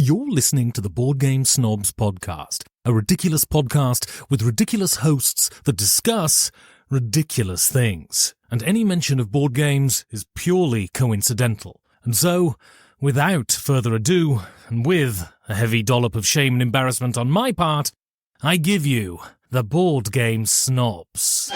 You're listening to the Board Game Snobs podcast, a ridiculous podcast with ridiculous hosts that discuss ridiculous things. And any mention of board games is purely coincidental. And so, without further ado, and with a heavy dollop of shame and embarrassment on my part, I give you the Board Game Snobs.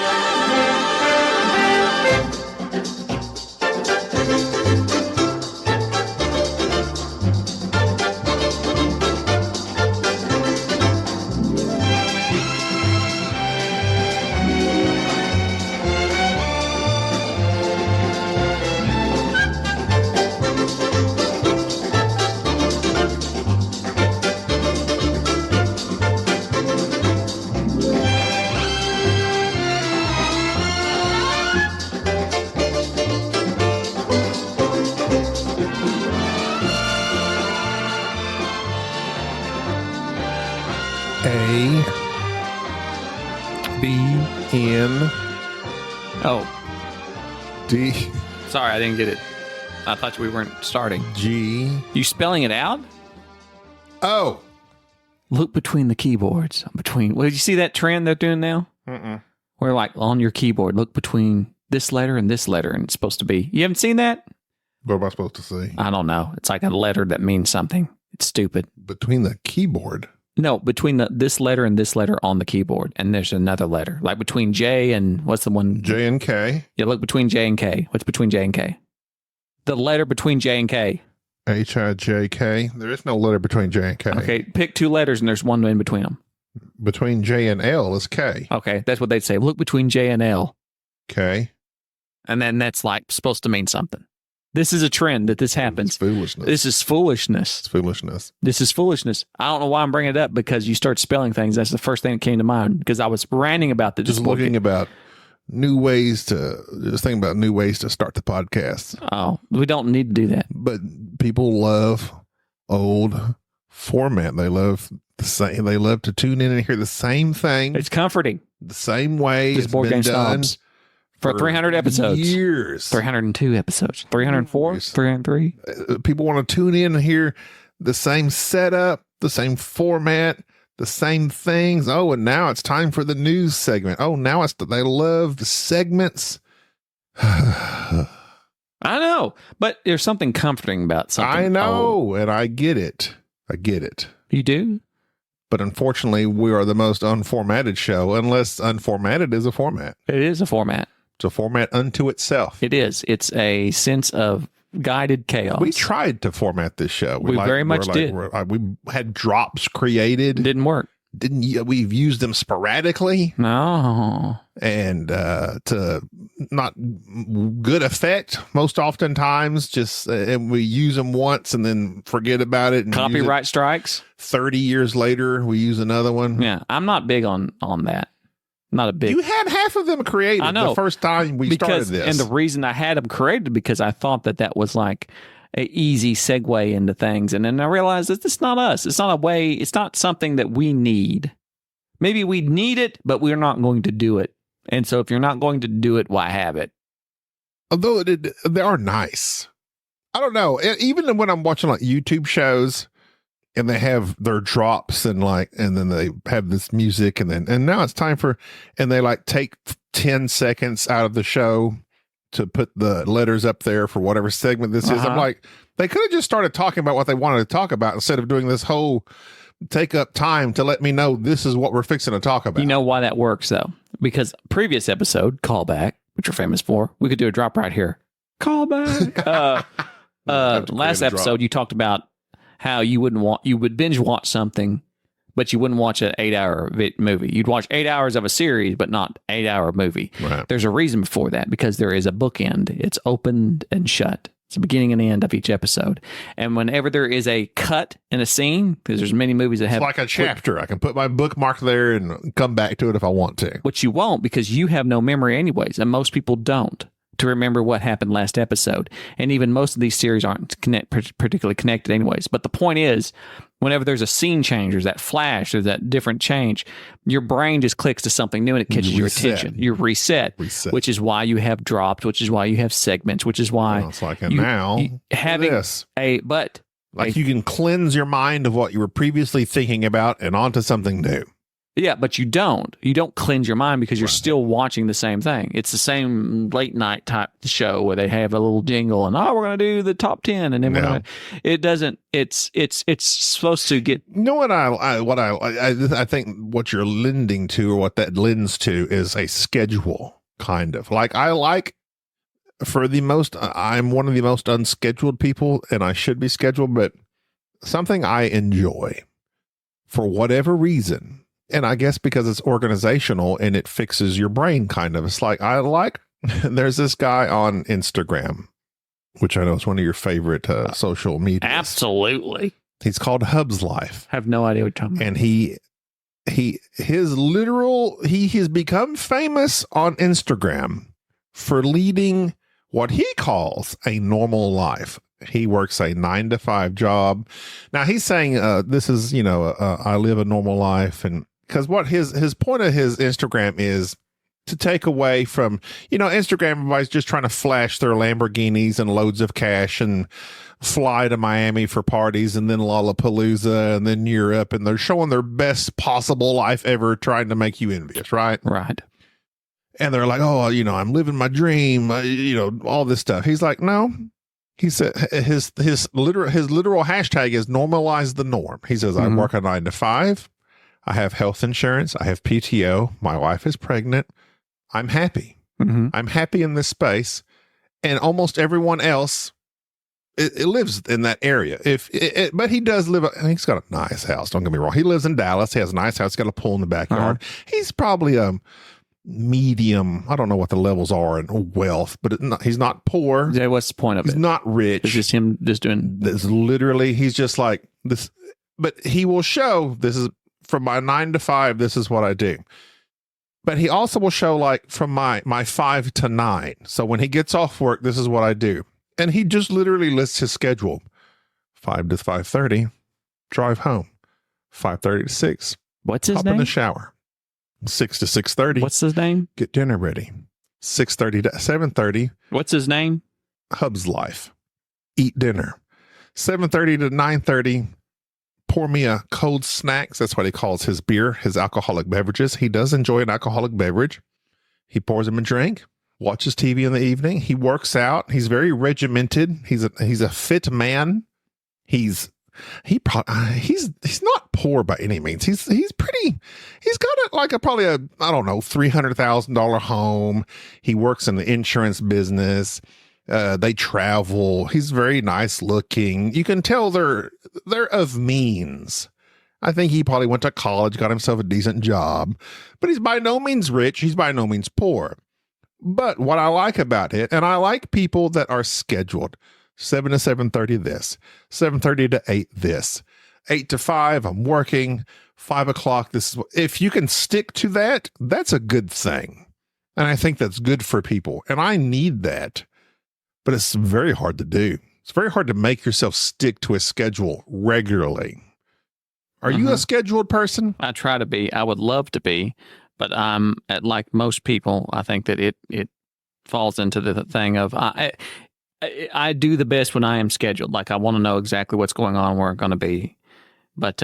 A-B-N D Sorry, I didn't get it. I thought we weren't starting. G You spelling it out? O. Look between the keyboards. Well, you see that trend they're doing now? Where like on your keyboard, look between this letter, and it's supposed to be. You haven't seen that? What am I supposed to see? I don't know. It's like a letter that means something. It's stupid. Between the keyboard? No, between this letter and this letter on the keyboard, and there's another letter, like between J and what's the one? J and K. Yeah, look between J and K. What's between J and K? The letter between J and K. H-I-J-K. There is no letter between J and K. Okay, pick two letters and there's one in between them. Between J and L is K. Okay, that's what they'd say. Look between J and L. K. And then that's like supposed to mean something. This is a trend that this happens. It's foolishness. This is foolishness. It's foolishness. This is foolishness. I don't know why I'm bringing it up, because you start spelling things. That's the first thing that came to mind, because I was ranting about this. Just thinking about new ways to start the podcast. Oh, we don't need to do that. But people love old format. They love the same. They love to tune in and hear the same thing. It's comforting. The same way This it's Board been Game done Snobs. For 300 episodes. Years. 302 episodes. 304? 303? People want to tune in and hear the same setup, the same format, the same things. Oh, and now it's time for the news segment. Oh, now they love the segments. I know, but there's something comforting about something. I know, and I get it. You do? But unfortunately, we are the most unformatted show, unless unformatted is a format. It is a format. It's a format unto itself. It is. It's a sense of guided chaos. We tried to format this show. We very much did. We had drops created. Didn't work. We've used them sporadically. No. And to not good effect most oftentimes. Just and we use them once and then forget about it. And copyright strikes. 30 years later, we use another one. Yeah, I'm not big on that. Not a big. You had half of them created. I know. The first time we started this. And the reason I had them created because I thought that was like an easy segue into things. And then I realized that it's not us. It's not a way. It's not something that we need. Maybe we need it, but we're not going to do it. And so if you're not going to do it, why have it? Although they are nice. I don't know. Even when I'm watching like YouTube shows and they have their drops and then they have this music and now it's time and they like take 10 seconds out of the show to put the letters up there for whatever segment this is. I'm like, they could have just started talking about what they wanted to talk about instead of doing this whole take up time to let me know this is what we're fixing to talk about. You know why that works though? Because previous episode, callback, which you're famous for, we could do a drop right here. Callback. Last episode, you talked about how you would binge watch something, but you wouldn't watch an 8-hour movie. You'd watch 8 hours of a series, but not 8-hour movie. Right. There's a reason for that, because there is a bookend. It's opened and shut. It's the beginning and the end of each episode. And whenever there is a cut in a scene, because there's many movies that have... It's like a chapter. I can put my bookmark there and come back to it if I want to. Which you won't, because you have no memory anyways, and most people don't, to remember what happened last episode. And even most of these series aren't particularly connected anyways. But the point is, whenever there's a scene change, there's that flash, there's that different change, your brain just clicks to something new and it catches your attention. You're reset, which is why you have drops, which is why you have segments, which is why it's like, and now having this. but Like you can cleanse your mind of what you were previously thinking about and onto something new. Yeah, but you don't. You don't cleanse your mind because you're still watching the same thing. It's the same late night type show where they have a little jingle and we're going to do the top 10 and then we're going to. It doesn't. It's supposed to get. You know what I think what you're lending to, or what that lends to, is a schedule kind of. Like I'm one of the most unscheduled people, and I should be scheduled, but something I enjoy for whatever reason. And I guess because it's organizational and it fixes your brain kind of. It's like, there's this guy on Instagram, which I know is one of your favorite social media. Absolutely. He's called Hub's Life. I have no idea what you're talking about. And he has become famous on Instagram for leading what he calls a normal life. He works a 9-to-5 job. Now he's saying, this is, I live a normal life. And because what his point of his Instagram is to take away from, Instagram, everybody's just trying to flash their Lamborghinis and loads of cash and fly to Miami for parties and then Lollapalooza and then Europe. And they're showing their best possible life ever, trying to make you envious, right? Right. And they're like, I'm living my dream, all this stuff. He's like, no. He said his literal hashtag is normalize the norm. He says, I work a 9-to-5. I have health insurance. I have PTO. My wife is pregnant. I'm happy. Mm-hmm. I'm happy in this space. And almost everyone else it lives in that area. But he does live, he's got a nice house. Don't get me wrong. He lives in Dallas. He has a nice house. He's got a pool in the backyard. He's probably medium. I don't know what the levels are in wealth, but he's not poor. Yeah, what's the point of it? He's not rich. It's just him just doing this. Literally, he's just like this. But he will show, this is from my 9-to-5. This is what I do. But he also will show like from my 5 to 9. So when he gets off work, this is what I do. And he just literally lists his schedule: 5 to 5:30, drive home; 5:30 to 6. What's his hop name? in the shower; 6 to 6:30. What's his name? Get dinner ready; 6:30 to 7:30. What's his name? Hub's Life. Eat dinner; 7:30 to 9:30. Pour me a cold snacks. That's what he calls his beer, his alcoholic beverages. He does enjoy an alcoholic beverage. He pours him a drink, watches TV in the evening. He works out. He's very regimented. He's a fit man. He's not poor by any means. He's got probably a $300,000 home. He works in the insurance business. They travel. He's very nice looking. You can tell they're of means. I think he probably went to college, got himself a decent job, but he's by no means rich. He's by no means poor. But what I like about it, and I like people that are scheduled: 7 to 7:30 this, 7:30 to 8 this, 8 to 5 I'm working, 5 o'clock this. If you can stick to that, that's a good thing. And I think that's good for people. And I need that. But it's very hard to do. It's very hard to make yourself stick to a schedule regularly. Are you a scheduled person? I try to be. I would love to be, but I'm like most people. I think that it falls into the thing of I do the best when I am scheduled. Like I want to know exactly what's going on, where I'm going to be. But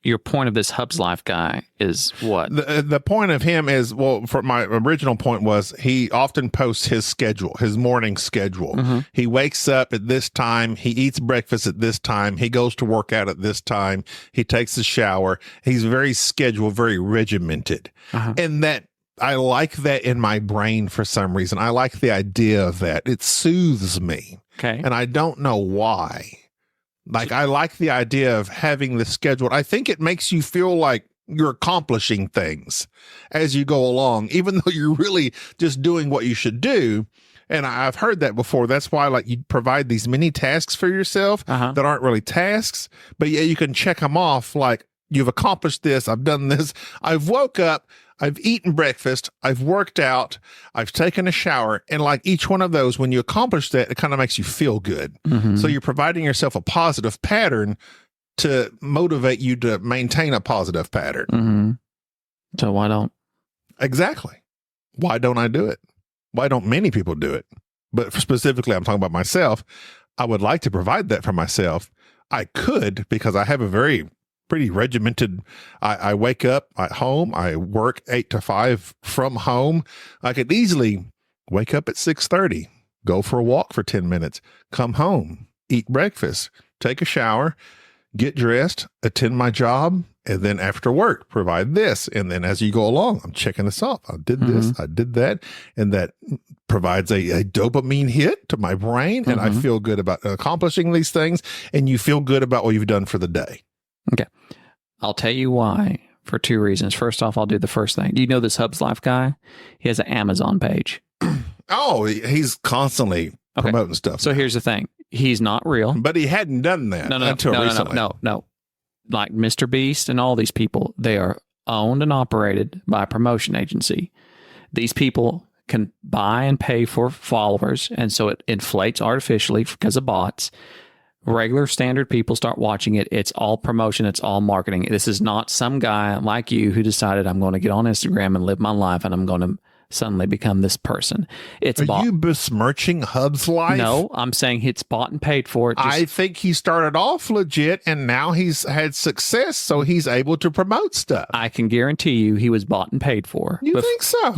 your point of this Hub's Life guy is what? The point of him is, well, for my original point was he often posts his schedule, his morning schedule. Mm-hmm. He wakes up at this time. He eats breakfast at this time. He goes to work out at this time. He takes a shower. He's very scheduled, very regimented. And that I like that in my brain for some reason. I like the idea of that. It soothes me. Okay. And I don't know why. Like, I like the idea of having this scheduled. I think it makes you feel like you're accomplishing things as you go along, even though you're really just doing what you should do. And I've heard that before. That's why, like, you provide these mini tasks for yourself that aren't really tasks, but yeah, you can check them off. Like, you've accomplished this. I've done this. I've woke up. I've eaten breakfast. I've worked out. I've taken a shower. And like each one of those, when you accomplish that, it kind of makes you feel good. So you're providing yourself a positive pattern to motivate you to maintain a positive pattern. So why don't? Exactly. Why don't I do it? Why don't many people do it? But specifically, I'm talking about myself. I would like to provide that for myself. I could, because I have a pretty regimented, I wake up at home, I work 8 to 5 from home. I could easily wake up at 6:30, go for a walk for 10 minutes, come home, eat breakfast, take a shower, get dressed, attend my job, and then after work, provide this. And then as you go along, I'm checking this off. I did this, I did that. And that provides a dopamine hit to my brain. And I feel good about accomplishing these things. And you feel good about what you've done for the day. Okay. I'll tell you why for 2 reasons. First off, I'll do the first thing. Do you know this Hubs Life guy? He has an Amazon page. Oh, he's constantly promoting stuff. So here's the thing. He's not real. But he hadn't done that until recently. No. Like Mr. Beast and all these people, they are owned and operated by a promotion agency. These people can buy and pay for followers, and so it inflates artificially because of bots. Regular standard people start watching it. It's all promotion. It's all marketing. This is not some guy like you who decided, I'm going to get on Instagram and live my life, and I'm going to suddenly become this person. It's Are you besmirching Hub's life? No, I'm saying it's bought and paid for. I think he started off legit, and now he's had success, so he's able to promote stuff. I can guarantee you he was bought and paid for. You think so?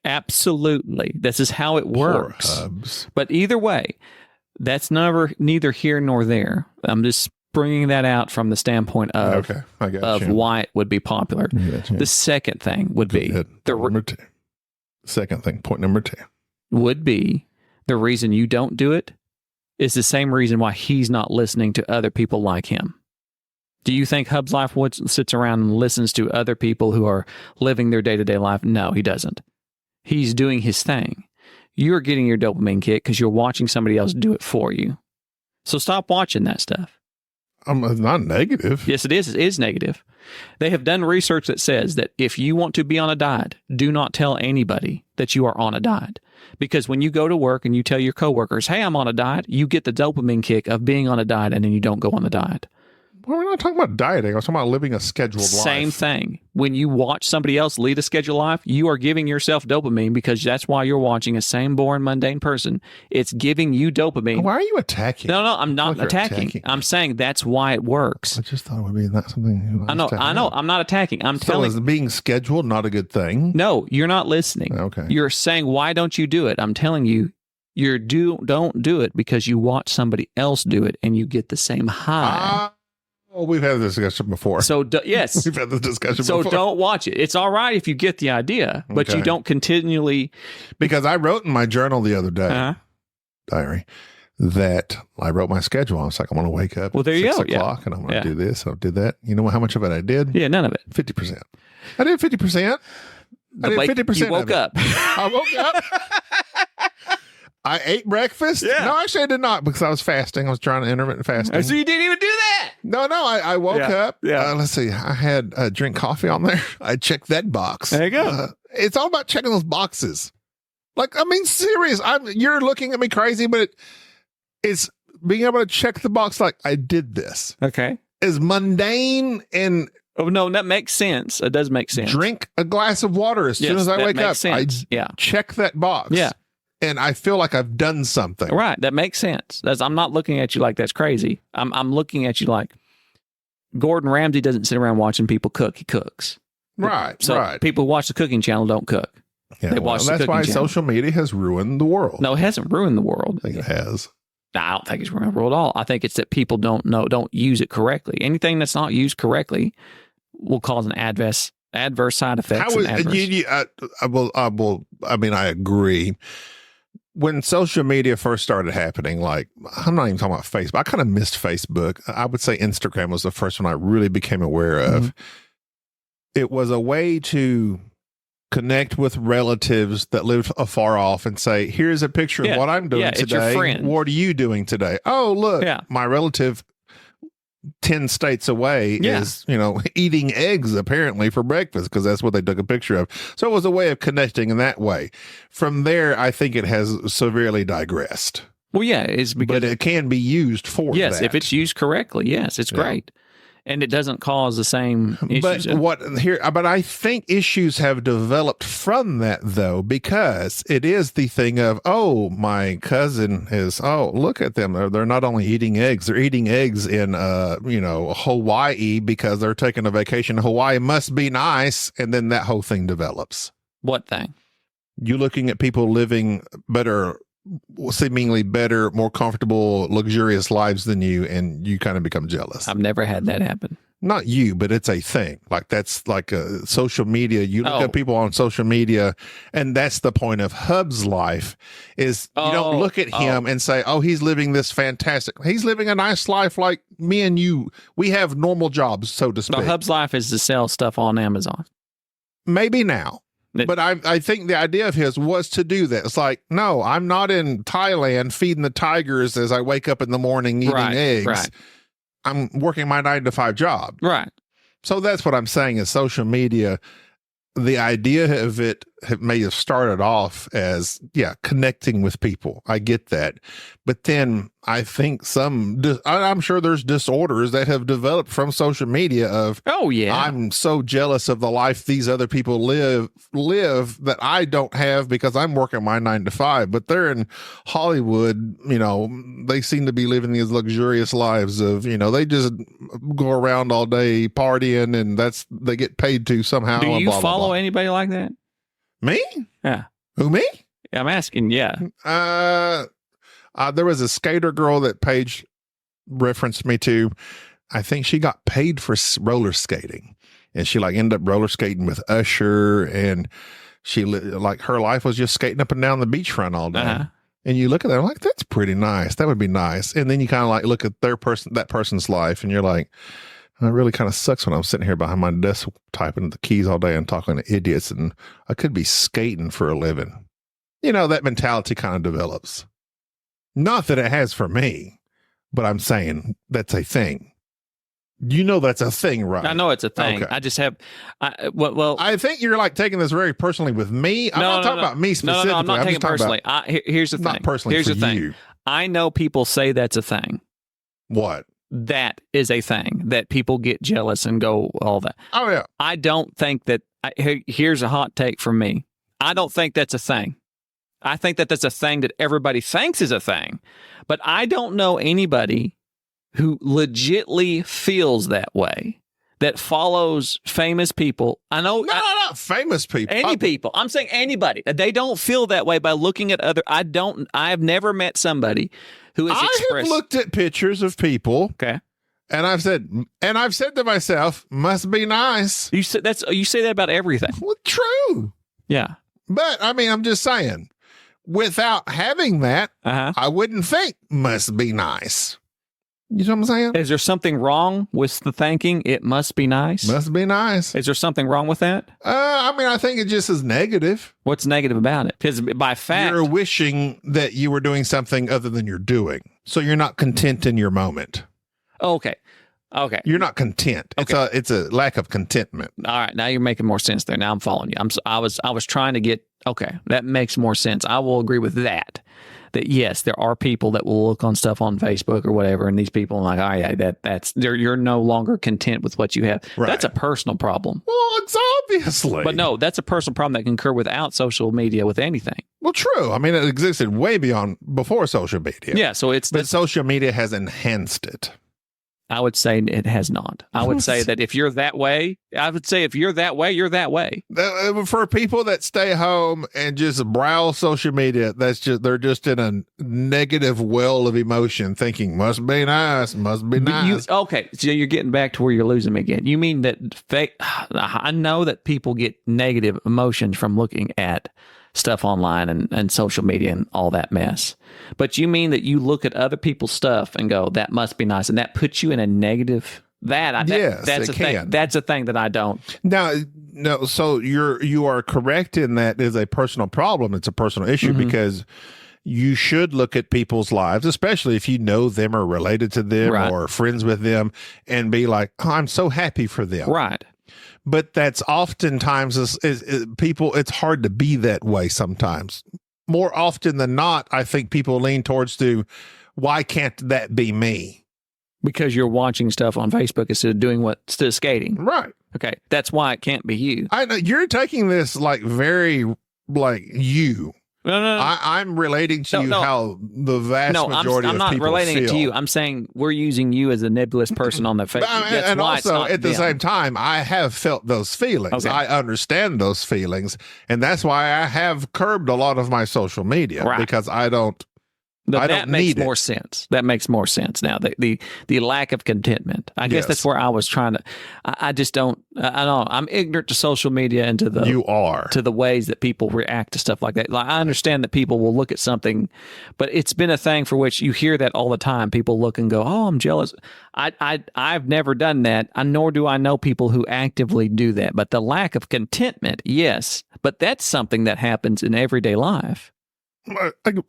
Absolutely. This is how it works. Poor Hubs. But either way, that's neither here nor there. I'm just bringing that out from the standpoint of, why it would be popular. The second thing would be point number 2 would be the reason you don't do it is the same reason why he's not listening to other people like him. Do you think Hub's Life sits around and listens to other people who are living their day-to-day life? No, he doesn't. He's doing his thing. You're getting your dopamine kick because you're watching somebody else do it for you. So stop watching that stuff. It's not negative. Yes, it is. It is negative. They have done research that says that if you want to be on a diet, do not tell anybody that you are on a diet. Because when you go to work and you tell your coworkers, hey, I'm on a diet, you get the dopamine kick of being on a diet, and then you don't go on the diet. Well, we're not talking about dieting. I was talking about living a scheduled life. Same thing. When you watch somebody else lead a scheduled life, you are giving yourself dopamine because that's why you're watching a same boring, mundane person. It's giving you dopamine. Why are you attacking? No, I'm not attacking. I'm saying that's why it works. I just thought it would be not something. I know. I'm not attacking. I'm so telling. Is being scheduled not a good thing? No, you're not listening. Okay. You're saying, why don't you do it? I'm telling you, don't do it because you watch somebody else do it and you get the same high. We've had this discussion before. So, yes. We've had this discussion before. So don't watch it. It's all right if you get the idea, but you don't continually. Because I wrote in my journal the other day, diary, that I wrote my schedule. I was like, I'm going to wake up at 6 o'clock and I'm going to do this. And I did that. You know how much of it I did? Yeah, none of it. 50%. I did 50%. I did 50%. You woke up. I woke up. I ate breakfast. Yeah. No, actually, I did not because I was fasting. I was trying to intermittent fasting. So you didn't even do that? No. I woke up. Yeah. Let's see. I had drink coffee on there. I checked that box. There you go. It's all about checking those boxes. Like, I mean, serious. You're looking at me crazy, but it's being able to check the box like I did this. Okay. Is mundane and. Oh, no, that makes sense. It does make sense. Drink a glass of water as soon as I wake up. Sense. I check that box. Yeah. And I feel like I've done something. Right. That makes sense. I'm not looking at you like that's crazy. I'm looking at you like Gordon Ramsay doesn't sit around watching people cook. He cooks. Right. So right. people who watch the cooking channel don't cook. Yeah, they watch the that's cooking why channel. social media has ruined the world. No, it hasn't ruined the world. I think it has. I don't think it's ruined the world at all. I think it's that people don't use it correctly. Anything that's not used correctly will cause an adverse side effects. I agree. When social media first started happening, like, I'm not even talking about Facebook. I kind of missed Facebook. I would say Instagram was the first one I really became aware of. Mm-hmm. It was a way to connect with relatives that lived afar off and say, here's a picture of what I'm doing today. It's your friend. What are you doing today? Oh, look, my relative 10 states away is, eating eggs apparently for breakfast because that's what they took a picture of. So it was a way of connecting in that way. From there, I think it has severely digressed. Well, yeah, it's because but it can be used for yes, that. if it's used correctly. Yes, it's great. And it doesn't cause the same issues. But I think issues have developed from that, though, because it is the thing of, oh, my cousin is, oh, look at them. They're not only eating eggs, they're eating eggs in, Hawaii because they're taking a vacation. Hawaii must be nice. And then that whole thing develops. What thing? You looking at people living better, seemingly better, more comfortable, luxurious lives than you, and you kind of become jealous. I've never had that happen. Not you, but it's a thing. Like that's like a social media. You look at people on social media, and that's the point of Hub's life is you don't look at him and say, oh, he's living this fantastic. He's living a nice life like me and you. We have normal jobs, so to speak. No, Hub's life is to sell stuff on Amazon. Maybe now. But I think the idea of his was to do that. It's like, no, I'm not in Thailand feeding the tigers as I wake up in the morning eating eggs. Right. I'm working my 9-to-5 job. Right. So that's what I'm saying is social media, the idea of it may have started off as, connecting with people. I get that. But then I think I'm sure there's disorders that have developed from social media of, I'm so jealous of the life these other people live that I don't have because I'm working my 9-to-5. But they're in Hollywood, they seem to be living these luxurious lives of, they just go around all day partying and they get paid to somehow. Do you blah, follow blah, blah. anybody like that? Me? Yeah. Who, me? I'm asking, yeah. There was a skater girl that Paige referenced me to. I think she got paid for roller skating, and she ended up roller skating with Usher, and she her life was just skating up and down the beachfront all day. Uh-huh. And you look at that, like, that's pretty nice. That would be nice. And then you kind of look at that person's life, and you're like, it really kind of sucks when I'm sitting here behind my desk typing the keys all day and talking to idiots, and I could be skating for a living. That mentality kind of develops. Not that it has for me, but I'm saying that's a thing. That's a thing, right? I know it's a thing. Okay. I just have, I think you're taking this very personally with me. I'm not talking about me specifically. No, I'm not taking it personally. Here's the thing. Not personally Here's for the thing. you. I know people say that's a thing. What? That is a thing that people get jealous and go all that. Oh, yeah. I don't think that. Here's a hot take from me. I don't think that's a thing. I think that that's a thing that everybody thinks is a thing, but I don't know anybody who legitly feels that way, that follows famous people. I know. Not famous people. Any people. I'm saying anybody. They don't feel that way by looking at other. I've never met somebody who has expressed. I have looked at pictures of people. Okay. And I've said to myself, must be nice. You say that about everything. Well, true. Yeah. But I'm just saying, without having that, I wouldn't think must be nice. You know what I'm saying? Is there something wrong with the thinking it must be nice? Must be nice. Is there something wrong with that? I think it just is negative. What's negative about it? Because by fact, you're wishing that you were doing something other than you're doing. So you're not content in your moment. Okay. You're not content. Okay. It's a lack of contentment. All right. Now you're making more sense there. Now I'm following you. I was trying to get, okay, that makes more sense. I will agree with that. That yes, there are people that will look on stuff on Facebook or whatever, and these people are like, oh yeah, that's you're no longer content with what you have. Right. That's a personal problem. Well, it's obviously. But no, that's a personal problem that can occur without social media with anything. Well, true. It existed way before social media. Yeah, so but social media has enhanced it. I would say it has not. I would say that if you're that way, you're that way. For people that stay home and just browse social media, they're just in a negative well of emotion, thinking must be nice. Okay, so you're getting back to where you're losing me again. You mean that I know that people get negative emotions from looking at stuff online and social media and all that mess. But you mean that you look at other people's stuff and go, that must be nice, and that puts you in a negative. Yes, that's a thing. That's a thing that I don't. No. So you are correct in that is a personal problem. It's a personal issue because you should look at people's lives, especially if you know them or related to them or friends with them, and be like, oh, I'm so happy for them. Right. But that's oftentimes people, it's hard to be that way sometimes. More often than not, I think people lean towards why can't that be me? Because you're watching stuff on Facebook instead of skating. Right. Okay. That's why it can't be you. I know you're taking this like very like you. No. I'm relating to you how the vast majority I'm of not people relating it to feel. you. I'm saying we're using you as a nebulous person on the Facebook. And also, at the same time, I have felt those feelings. Okay. I understand those feelings. And that's why I have curbed a lot of my social media because I don't that makes need more it. sense. That makes more sense now. The lack of contentment. I guess that's where I was trying to. I just don't. I don't know. I'm ignorant to social media and to the ways that people react to stuff like that. Like I understand that people will look at something, but it's been a thing for which you hear that all the time. People look and go, "Oh, I'm jealous." I've never done that, nor do I know people who actively do that. But the lack of contentment, yes, but that's something that happens in everyday life.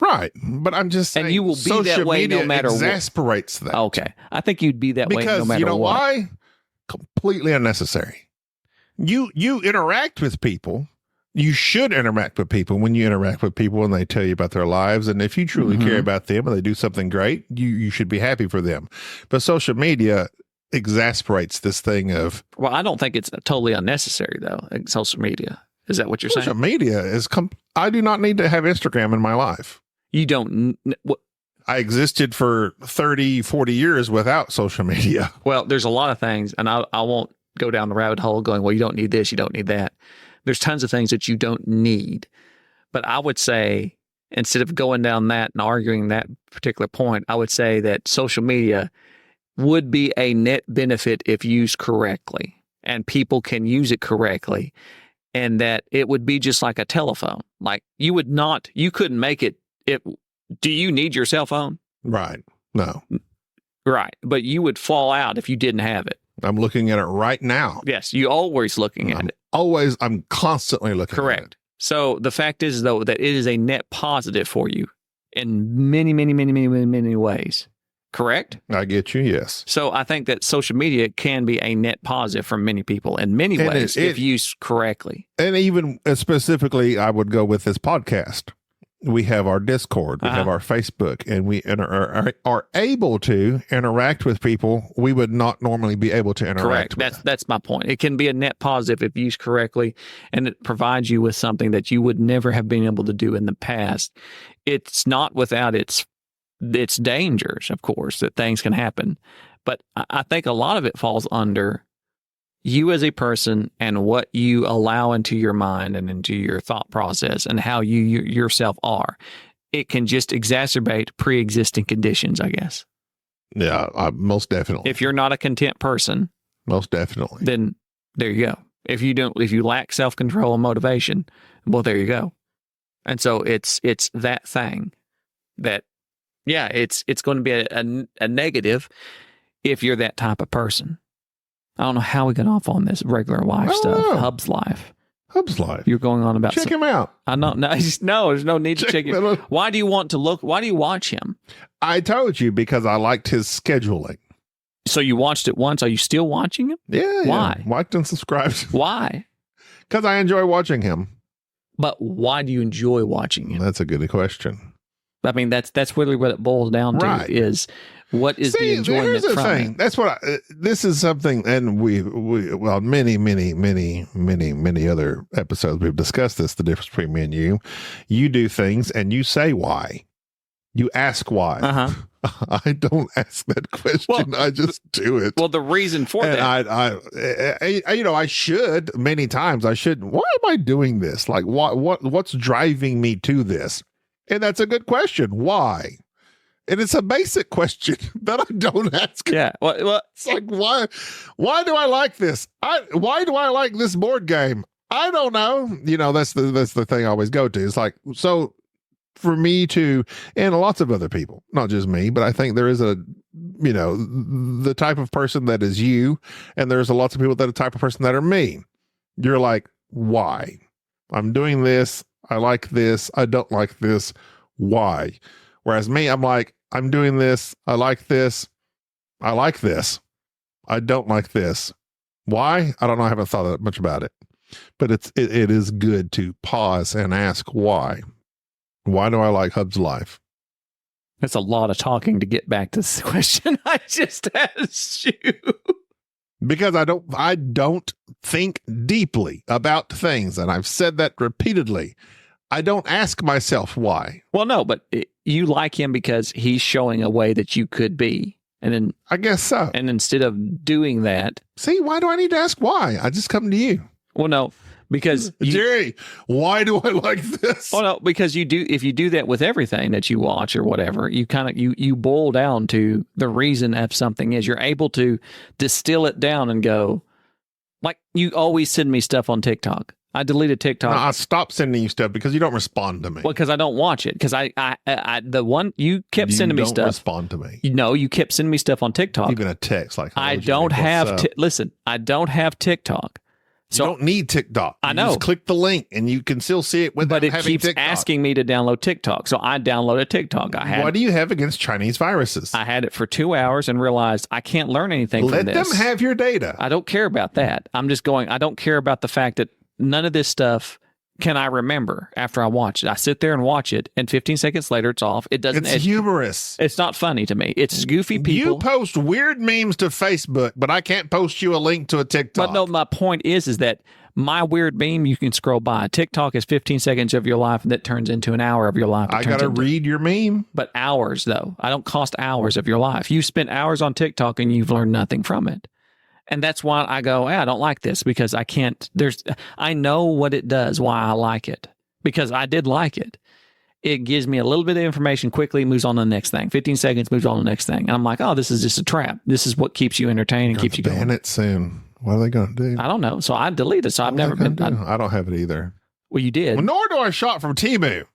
Right, but I'm just saying, and you will be that way no matter what. Exasperates that. Okay, I think you'd be that way no matter what. Because you know why? Completely unnecessary. You interact with people. You should interact with people. When you interact with people and they tell you about their lives, and if you truly care about them and they do something great, you should be happy for them. But social media exasperates this thing of. Well, I don't think it's totally unnecessary though. Social media. Is that what you're saying? Social media is. I do not need to have Instagram in my life. You don't. I existed for 30, 40 years without social media. Well, there's a lot of things, and I won't go down the rabbit hole going, well, you don't need this, you don't need that. There's tons of things that you don't need. But I would say, instead of going down that and arguing that particular point, I would say that social media would be a net benefit if used correctly, and people can use it correctly. And that it would be just like a telephone. Like you couldn't make it. Do you need your cell phone? Right. No. Right. But you would fall out if you didn't have it. I'm looking at it right now. Yes. You're always looking at it. I'm constantly looking at it. Correct. So the fact is, though, that it is a net positive for you in many, many, many, many, many, many ways. Correct? I get you, yes. So I think that social media can be a net positive for many people in many ways if used correctly. And even specifically, I would go with this podcast. We have our Discord, we have our Facebook, and we are able to interact with people we would not normally be able to interact with. That's my point. It can be a net positive if used correctly, and it provides you with something that you would never have been able to do in the past. It's not without its dangers, of course, that things can happen. But I think a lot of it falls under you as a person and what you allow into your mind and into your thought process and how you yourself are. It can just exacerbate pre-existing conditions, I guess. Yeah, most definitely. If you're not a content person, most definitely, then there you go. If you lack self-control and motivation, well, there you go. And so it's that thing that, yeah, it's going to be a negative if you're that type of person. I don't know how we got off on this regular life stuff. Hub's life. Hub's life. You're going on about. Check him out. I know. No, there's no need to check him. Why do you want to look? Why do you watch him? I told you because I liked his scheduling. So you watched it once. Are you still watching him? Yeah. Why? Liked and subscribed. Why? Because I enjoy watching him. But why do you enjoy watching him? That's a good question. I mean, that's really what it boils down to is what is the enjoyment here's the from thing. it? That's what this is something, and well, many other episodes we've discussed this, the difference between me and you. You do things and you say why. You ask why. I don't ask that question. I just do it. Well, the reason for that. I should many times. I should. Why am I doing this? Like, what's driving me to this? And that's a good question. Why? And it's a basic question that I don't ask. Yeah. Well, it's like, why do I like this? Why do I like this board game? I don't know. That's the thing I always go to. It's like, so for me to, and lots of other people, not just me, but I think there is the type of person that is you, and there's lots of people that are the type of person that are me. You're like, why? I'm doing this. I like this. I don't like this. Why? Whereas me, I'm like, I'm doing this. I like this. I like this. I don't like this. Why? I don't know. I haven't thought that much about it. But it is good to pause and ask why. Why do I like Hub's life? That's a lot of talking to get back to this question I just asked you. Because I don't think deeply about things, and I've said that repeatedly. I don't ask myself why. Well, no, but you like him because he's showing a way that you could be. And then I guess so. And instead of doing that. See, why do I need to ask why? I just come to you. Well, no, because Jerry, why do I like this? Oh no, because if you do that with everything that you watch or whatever, you kind of you boil down to the reason of something is you're able to distill it down and go, like you always send me stuff on TikTok. I deleted TikTok. No, I stopped sending you stuff because you don't respond to me. Well, because I don't watch it. Because I the one you kept sending me stuff. Respond to me. No, you kept sending me stuff on TikTok. Even a text like I don't have. Listen, I don't have TikTok. So you don't need TikTok. I know. Just click the link and you can still see it without having TikTok. But it keeps asking me to download TikTok. So I downloaded TikTok. What do you have against Chinese viruses? I had it for 2 hours and realized I can't learn anything from this. Let them have your data. I don't care about that. I'm just going, I don't care about the fact that none of this stuff can I remember after I watch it. I sit there and watch it, and 15 seconds later, it's off. It doesn't. It's humorous. It's not funny to me. It's goofy people. You post weird memes to Facebook, but I can't post you a link to a TikTok. But no, my point is that my weird meme you can scroll by. TikTok is 15 seconds of your life, and that turns into an hour of your life. I got to read your meme. But hours, though. I don't cost hours of your life. You spent hours on TikTok, and you've learned nothing from it. And that's why I go, I don't like this because I can't, I know what it does, why I like it, because I did like it. It gives me a little bit of information quickly, moves on to the next thing. 15 seconds, moves on to the next thing. And I'm like, oh, this is just a trap. This is what keeps you entertained and keeps you going. Ban it soon. What are they going to do? I don't know. So I deleted. So I've never been. I don't have it either. Well, you did. Well, nor do I shop from Temu.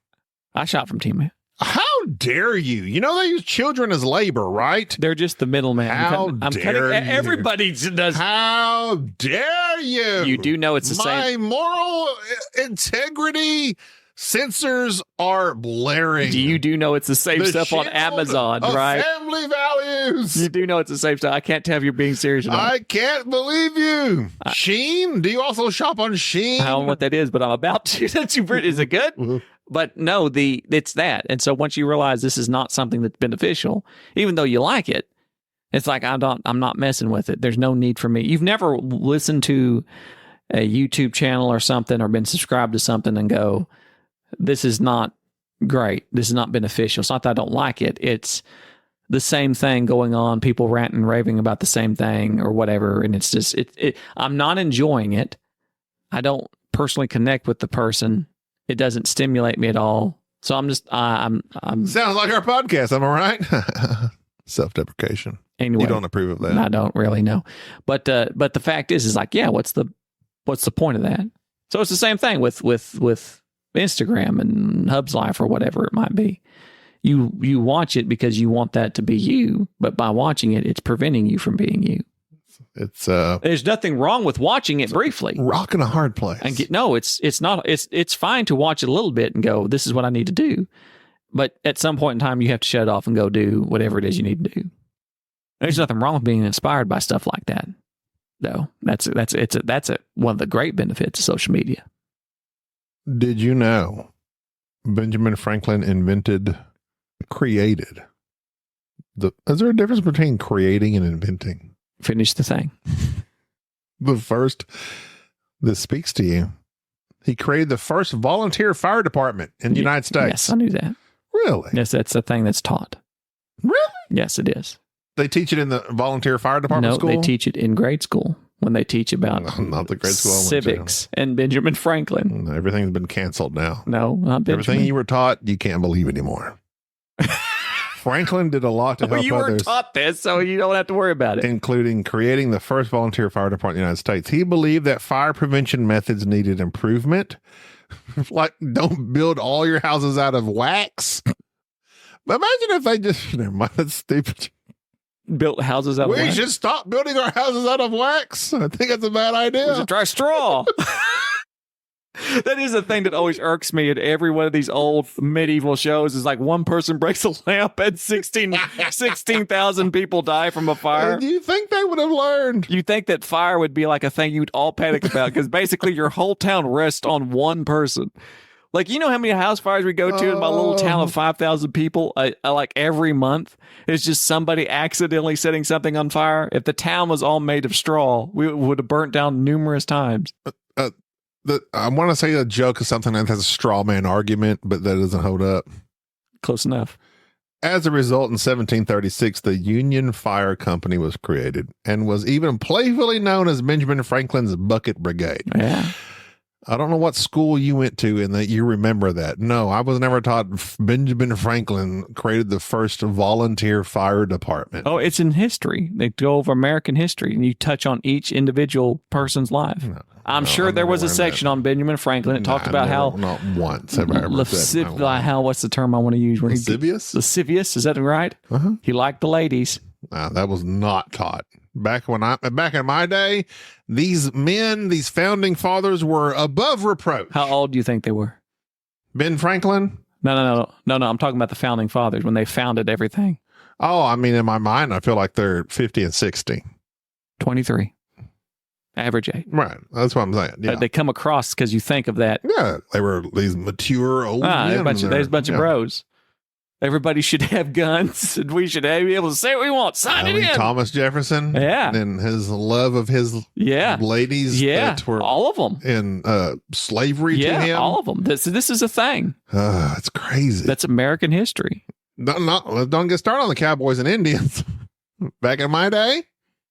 I shop from Temu. How dare you? You know they use children as labor, right? They're just the middleman. I'm cutting. Everybody does. How dare you? You do know it's the same. My moral integrity sensors are blaring. You do know it's the same stuff on Amazon, right? Family values. You do know it's the same stuff. I can't tell if you're being serious or not. I can't believe you. Sheen? Do you also shop on Sheen? I don't know what that is, but I'm about to. Is it good? But no, it's that. And so once you realize this is not something that's beneficial, even though you like it, it's like I'm not messing with it. There's no need for me. You've never listened to a YouTube channel or something or been subscribed to something and go, this is not great. This is not beneficial. It's not that I don't like it. It's the same thing going on, people ranting and raving about the same thing or whatever. And it's just, I'm not enjoying it. I don't personally connect with the person. It doesn't stimulate me at all. So I'm just, I'm sounds like our podcast. Am I right? Self-deprecation. Anyway, you don't approve of that. I don't really know. But the fact is like, yeah, what's the point of that? So it's the same thing with Instagram and Hub's Life or whatever it might be. You watch it because you want that to be you, but by watching it, it's preventing you from being you. It's there's nothing wrong with watching it briefly. Rock in a hard place. And it's not. It's fine to watch it a little bit and go, this is what I need to do. But at some point in time, you have to shut it off and go do whatever it is you need to do. There's nothing wrong with being inspired by stuff like that, though. That's one of the great benefits of social media. Did you know Benjamin Franklin created is there a difference between creating and inventing? Finish the thing. The first, this speaks to you. He created the first volunteer fire department in the United States. Yes, I knew that. Really? Yes, that's a thing that's taught. Really? Yes, it is. They teach it in the volunteer fire department school? No, they teach it in grade school when they teach about not the grade school civics and Benjamin Franklin. Everything's been canceled now. No, not Benjamin. Everything you were taught, you can't believe anymore. Franklin did a lot to help others. You were taught this, so you don't have to worry about it. Including creating the first volunteer fire department in the United States. He believed that fire prevention methods needed improvement. Like, don't build all your houses out of wax. But imagine if they just, never mind, that's stupid. Built houses out of wax? We should stop building our houses out of wax. I think that's a bad idea. We should try straw. That is a thing that always irks me in every one of these old medieval shows is like one person breaks a lamp and 16,000 people die from a fire. Do you think they would have learned? You think that fire would be like a thing you'd all panic about because basically your whole town rests on one person. Like, you know how many house fires we go to in my little town of 5,000 people? Like every month, it's just somebody accidentally setting something on fire. If the town was all made of straw, we would have burnt down numerous times. I want to say a joke is something that has a straw man argument, but that doesn't hold up. Close enough. As a result, in 1736, the Union Fire Company was created and was even playfully known as Benjamin Franklin's Bucket Brigade. Yeah. I don't know what school you went to and that you remember that. No, I was never taught Benjamin Franklin created the first volunteer fire department. Oh, it's in history. They go over American history, and you touch on each individual person's life. I'm sure there was a section on Benjamin Franklin that talked about how not once have I ever said what's the term I want to use? Lascivious? Lascivious, is that right? Uh-huh. He liked the ladies. That was not taught. Back in my day, these founding fathers were above reproach. How old do you think they were? Ben Franklin? No. I'm talking about the founding fathers when they founded everything. Oh, I mean, in my mind, I feel like they're 50 and 60. 23. Average age. Right. That's what I'm saying. Yeah. They come across because you think of that. Yeah. They were these mature old men. There's a bunch of bros. Everybody should have guns, and we should be able to say what we want. Sign it in. Thomas Jefferson. Yeah. And his love of his ladies. Yeah. That were all of them. In slavery to him. Yeah, all of them. This is a thing. It's crazy. That's American history. Don't get started on the Cowboys and Indians. Back in my day.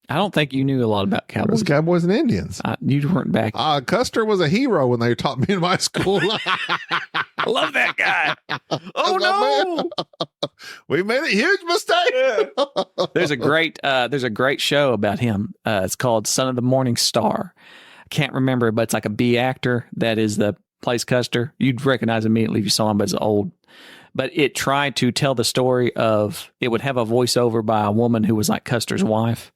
I don't think you knew a lot about Cowboys. It was Cowboys and Indians. You weren't back. Custer was a hero when they taught me in my school. I love that guy. Oh no, we made a huge mistake. Yeah. There's a great show about him. It's called Son of the Morning Star. I can't remember, but it's like a B actor that is the plays Custer. You'd recognize immediately if you saw him, but it's old. But it tried to tell the story of, it would have a voiceover by a woman who was like Custer's wife,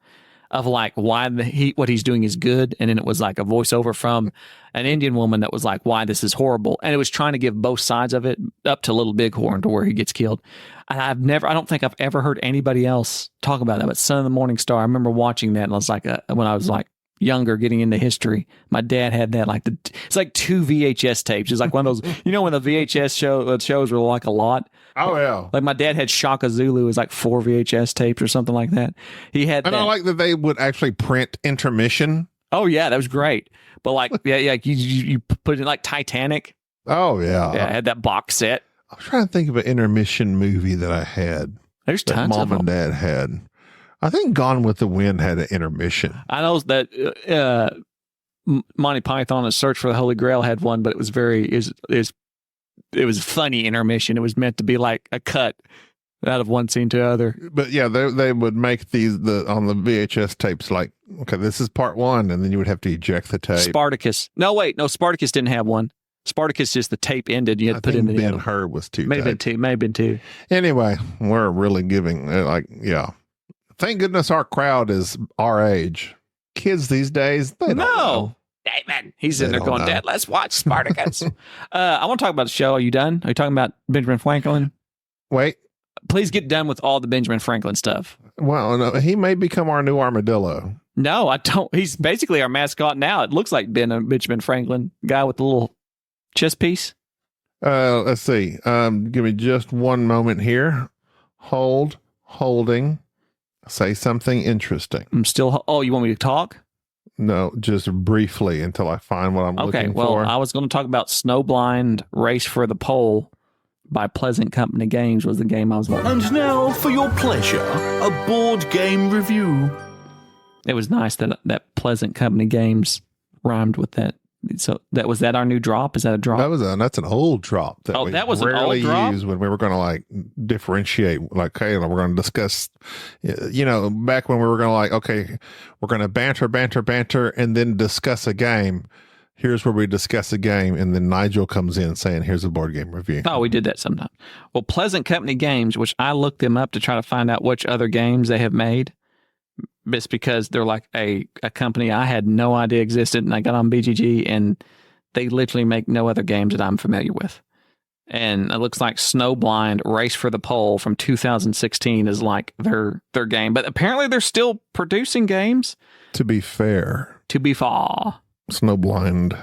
of like why what he's doing is good, and then it was like a voiceover from an Indian woman that was like why this is horrible, and it was trying to give both sides of it up to Little Bighorn to where he gets killed. And I don't think I've ever heard anybody else talk about that. But Son of the Morning Star, I remember watching that, and I was like, when I was like younger, getting into history, my dad had that it's like 2 VHS tapes. It's like one of those, when the VHS shows were like a lot. Oh yeah. Like my dad had Shaka Zulu. It was like 4 VHS tapes or something like that. He had. And I like that they would actually print intermission. Oh yeah, that was great. But like you put it like Titanic. Oh yeah. Yeah, I had that box set. I'm trying to think of an intermission movie that I had. There's tons Mom of them. and Dad had. I think Gone with the Wind had an intermission. I know that Monty Python and Search for the Holy Grail had one, but it was it was funny intermission. It was meant to be like a cut out of one scene to other. But yeah, they would make on the VHS tapes like, okay, this is part 1, and then you would have to eject the tape. Spartacus. No, Spartacus didn't have one. Spartacus, just the tape ended. You had to put in the Ben-Hur was 2. May have been two. Anyway, we're really giving Thank goodness our crowd is our age. Kids these days, they don't know. David, he's in there going, Dad, let's watch Spartacus. I want to talk about the show. Are you done? Are you talking about Benjamin Franklin? Wait. Please get done with all the Benjamin Franklin stuff. Well, no, he may become our new armadillo. No, I don't. He's basically our mascot now. It looks like Benjamin Franklin, guy with the little chess piece. Let's see. Give me just one moment here. Holding. Say something interesting. I'm still. Oh, you want me to talk? No, just briefly until I find what I'm looking for. Okay, well, I was going to talk about Snowblind Race for the Pole by Pleasant Company Games was the game I was going to. And now, for your pleasure, a board game review. It was nice that Pleasant Company Games rhymed with that. So was that our new drop? Is that a drop? That's an old drop. That was an old drop? Use when we were going to like differentiate, like, hey, we're going to discuss, back when we were going to like, okay, we're going to banter, and then discuss a game. Here's where we discuss a game, and then Nigel comes in saying, here's a board game review. Oh, we did that sometime. Well, Pleasant Company Games, which I looked them up to try to find out which other games they have made. It's because they're like a company I had no idea existed, and I got on BGG, and they literally make no other games that I'm familiar with. And it looks like Snowblind Race for the Pole from 2016 is like their game. But apparently they're still producing games. To be fair, Snowblind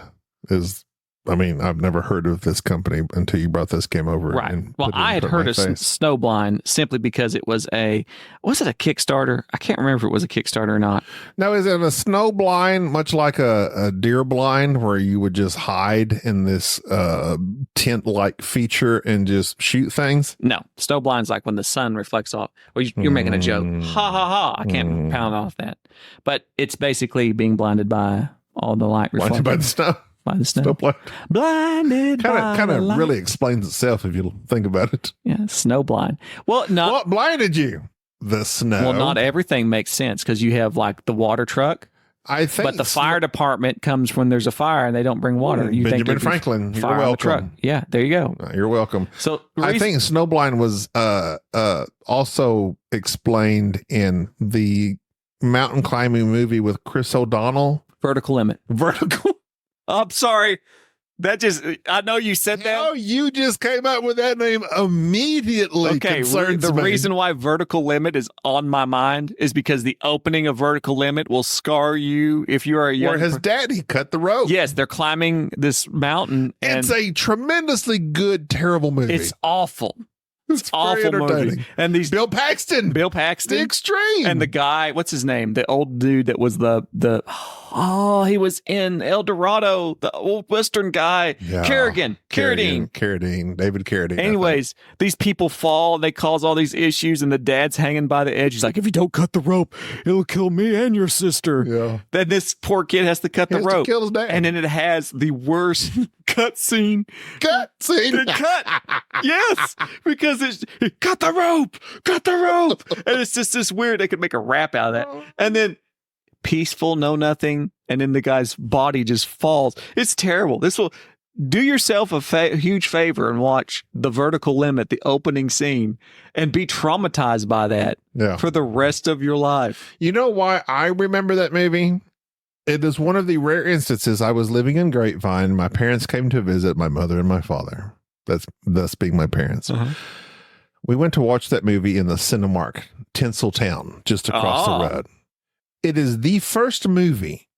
is I mean, I've never heard of this company until you brought this game over. Right. And Well, I had heard of Snowblind simply because it was was it a Kickstarter? I can't remember if it was a Kickstarter or not. Now, is it a snow blind, much like a deer blind, where you would just hide in this tent-like feature and just shoot things? No, Snowblind's like when the sun reflects off. Well, you're making a joke. Ha ha ha! I can't pound off that. But it's basically being blinded by all the light reflected Blinded by the snow. By the snow. Snow blind. Blinded Kind by of the really light. explains itself if you think about it. Yeah, Snowblind. Well, not What blinded you? The snow. well, not everything makes sense because you have like the water truck, I think. but the fire department comes when there's a fire and they don't bring water. You think Benjamin there'd be Franklin. You're fire on the truck. welcome. Yeah, there you go. You're welcome. So I think Snowblind was also explained in the mountain climbing movie with Chris O'Donnell. Vertical Limit. Vertical. I'm sorry. I know you said that. Oh, you just came up with that name immediately. Okay, Concerns the me. reason why Vertical Limit is on my mind is because the opening of Vertical Limit will scar you if you are a young Where his daddy cut the rope. Yes, they're climbing this mountain and It's a tremendously good, terrible movie. it's awful. It's very Awful entertaining. movie. And these Bill Paxton. Bill The Paxton Extreme. and the guy, what's his name? The old dude that was he was in El Dorado, the old Western guy. Yeah. Carradine. David Carradine. Anyways, these people fall, they cause all these issues, and the dad's hanging by the edge. He's like, if you don't cut the rope, it'll kill me and your sister. Yeah. Then this poor kid has to cut He the has to rope. kill his dad. And then it has the worst cut scene. Cut scene. Cut. Yes, because it's cut the rope, and it's just this weird. They could make a rap out of that, and then peaceful, no nothing, and then the guy's body just falls. It's terrible. This will do yourself a huge favor and watch The Vertical Limit, the opening scene, and be traumatized by that for the rest of your life. You know why I remember that movie? It is one of the rare instances I was living in Grapevine. My parents came to visit, my mother and my father. That's thus being my parents. Uh-huh. We went to watch that movie in the Cinemark, Tinseltown, just across the road. It is the first movie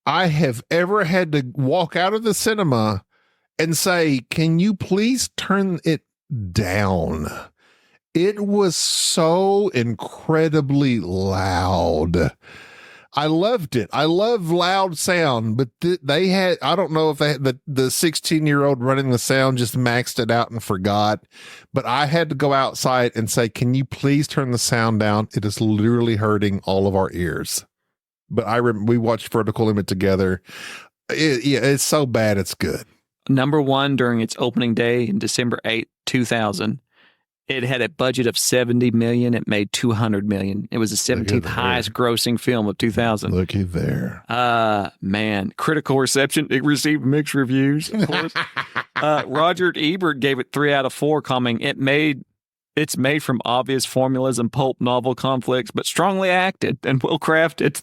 I have ever had to walk out of the cinema and say, can you please turn it down? It was so incredibly loud. I loved it. I love loud sound, but they had, I don't know if they had the 16-year-old running the sound just maxed it out and forgot, but I had to go outside and say, can you please turn the sound down? It is literally hurting all of our ears. But we watched Vertical Limit together. It's so bad. It's good. Number one during its opening day in December 8th, 2000. It had a budget of $70 million. It made $200 million. It was the 17th highest grossing film of 2000. Looky there. Man. Critical reception. It received mixed reviews, of course. Roger Ebert gave it 3 out of 4, commenting, it's made from obvious formulas and pulp novel conflicts, but strongly acted and well crafted.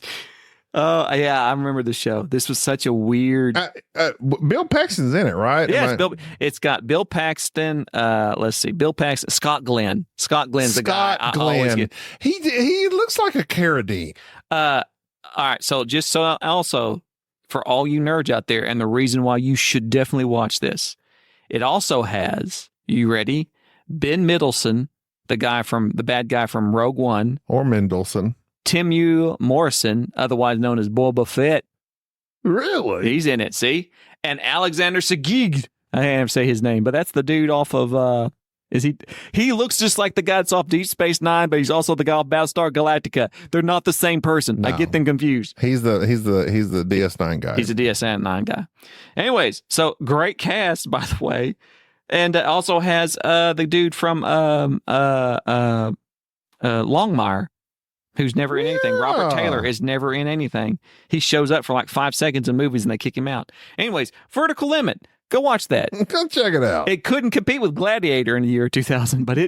Yeah, I remember the show. This was such a weird. Bill Paxton's in it, right? Yes, it's got Bill Paxton. Let's see, Bill Paxton, Scott Glenn. Scott Glenn's the guy. Scott Glenn. He looks like a Carradine. All right, so just so also for all you nerds out there, and the reason why you should definitely watch this, it also has. You ready? Ben Mendelsohn, the bad guy from Rogue One, or Mendelsohn. Timu Morrison, otherwise known as Boba Fett. Really? He's in it, see? And Alexander Seguin. I can't say his name, but that's the dude off of, he looks just like the guy that's off Deep Space Nine, but he's also the guy off Battlestar Galactica. They're not the same person. No. I get them confused. He's the DS9 guy. He's a DS9 guy. Anyways, so great cast, by the way. And it also has the dude from Longmire, who's never in anything. Robert Taylor is never in anything. He shows up for like 5 seconds in movies and they kick him out. Anyways, Vertical Limit. Go watch that. Go check it out. It couldn't compete with Gladiator in the year 2000, but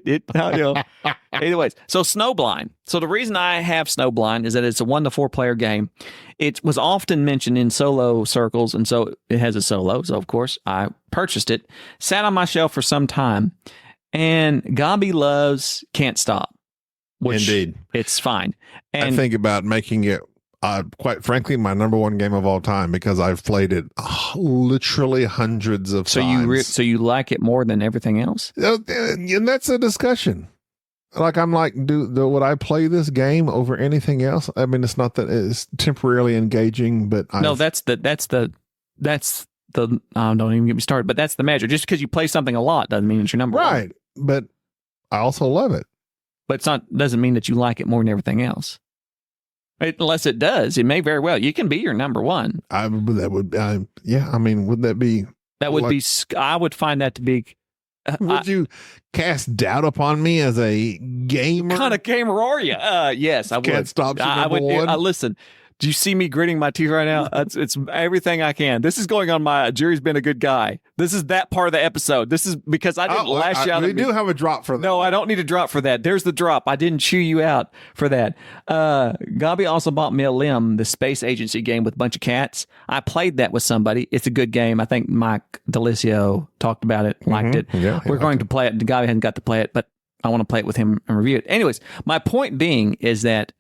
Anyways, so Snowblind. So the reason I have Snowblind is that it's a 1 to 4 player game. It was often mentioned in solo circles, and so it has a solo. So of course I purchased it, sat on my shelf for some time, and Gaby loves Can't Stop. Which Indeed. it's fine. And I think about making it Quite frankly, my number one game of all time, because I've played it literally hundreds of times. So you like it more than everything else? And that's a discussion. Like, I'm like, would I play this game over anything else? I mean, it's not that it's temporarily engaging, but no, that's the don't even get me started. But that's the measure. Just because you play something a lot doesn't mean it's your number one. Right. But I also love it. But doesn't mean that you like it more than everything else. Unless it does, it may very well. You can be your number one. I mean, would that be? That would be. I would find that to be. Would you cast doubt upon me as a gamer? What kind of gamer are you? Yes, I would. Can't stop you, number one? Listen, do you see me gritting my teeth right now? It's everything I can. This is going on my Jerry's been a good guy. This is that part of the episode. This is because I didn't lash out. We do have a drop for that. No, I don't need a drop for that. There's the drop. I didn't chew you out for that. Gaby also bought me a Limb, the space agency game with a bunch of cats. I played that with somebody. It's a good game. I think Mike Delicio talked about it, liked it. Yeah, we're going to play it. Gaby hasn't got to play it, but I want to play it with him and review it. Anyways, my point being is that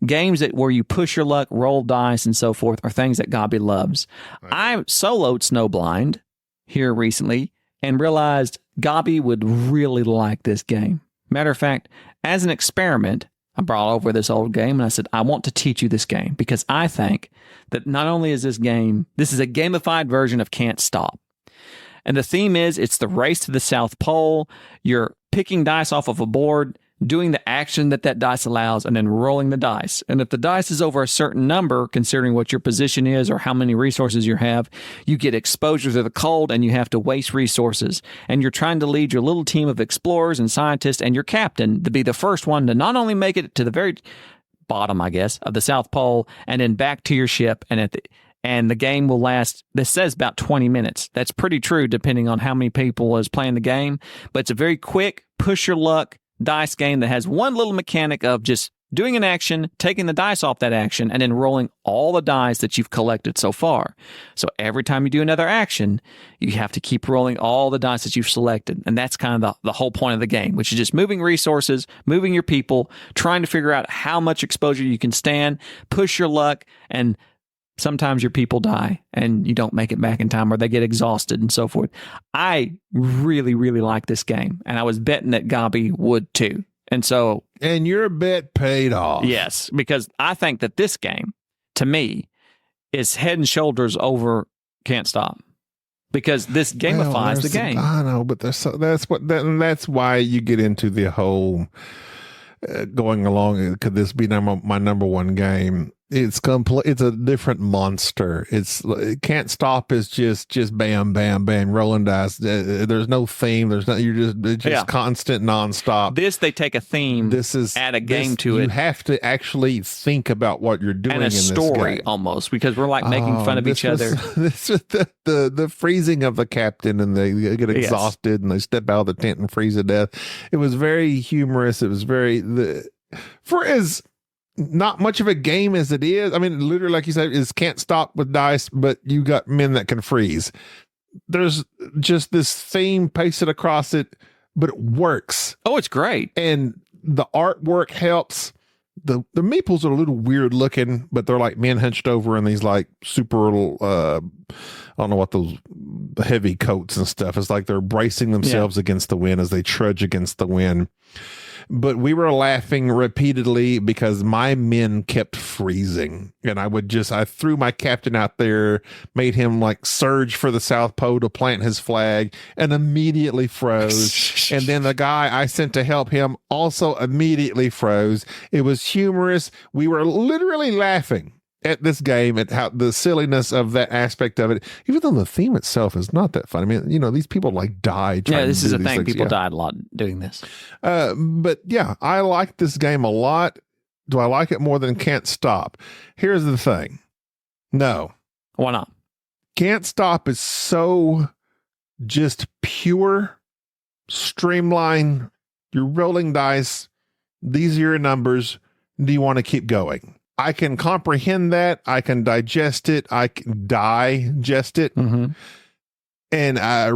games where you push your luck, roll dice, and so forth are things that Gaby loves. Right. I soloed Snowblind here recently and realized Gaby would really like this game. Matter of fact, as an experiment, I brought over this old game and I said, I want to teach you this game because I think that not only is this is a gamified version of Can't Stop. And the theme is it's the race to the South Pole. You're picking dice off of a board, doing the action that dice allows, and then rolling the dice. And if the dice is over a certain number, considering what your position is or how many resources you have, you get exposure to the cold and you have to waste resources. And you're trying to lead your little team of explorers and scientists and your captain to be the first one to not only make it to the very bottom, I guess, of the South Pole and then back to your ship. And the game will last, this says about 20 minutes. That's pretty true depending on how many people is playing the game. But it's a very quick, push your luck dice game that has one little mechanic of just doing an action, taking the dice off that action, and then rolling all the dice that you've collected so far. So every time you do another action, you have to keep rolling all the dice that you've selected. And that's kind of the whole point of the game, which is just moving resources, moving your people, trying to figure out how much exposure you can stand, push your luck, and sometimes your people die and you don't make it back in time or they get exhausted and so forth. I really, really like this game. And I was betting that Gaby would too. And your bet paid off. Yes, because I think that this game, to me, is head and shoulders over Can't Stop. Because this gamifies the game. I know, but that's why you get into the whole going along. Could this be my number one game? It's a different monster. Can't Stop is just bam, bam, bam, rolling dice. There's no theme. It's just constant nonstop. They take a theme. Add a game to it. You have to actually think about what you're doing and a in story this game. Almost, because we're like making fun of each other. This is the freezing of the captain, and they get exhausted and they step out of the tent and freeze to death. It was very humorous. It was for as not much of a game as it is. I mean, literally, like you said, is Can't Stop with dice, but you got men that can freeze. There's just this theme pasted across it, but it works. Oh, it's great. And the artwork helps. The meeples are a little weird looking, but they're like men hunched over in these like super, I don't know what those heavy coats and stuff. It's like they're bracing themselves against the wind as they trudge against the wind. But we were laughing repeatedly because my men kept freezing. And I threw my captain out there, made him like surge for the South Pole to plant his flag, and immediately froze. And then the guy I sent to help him also immediately froze. It was humorous. We were literally laughing at this game, at how the silliness of that aspect of it, even though the theme itself is not that fun. I mean, these people like died. Yeah, this is a thing. People died a lot doing this. But yeah, I like this game a lot. Do I like it more than Can't Stop? Here's the thing. No. Why not? Can't Stop is so just pure, streamlined. You're rolling dice. These are your numbers. Do you want to keep going? I can comprehend that. I can digest it. I can digest it. Mm-hmm. And I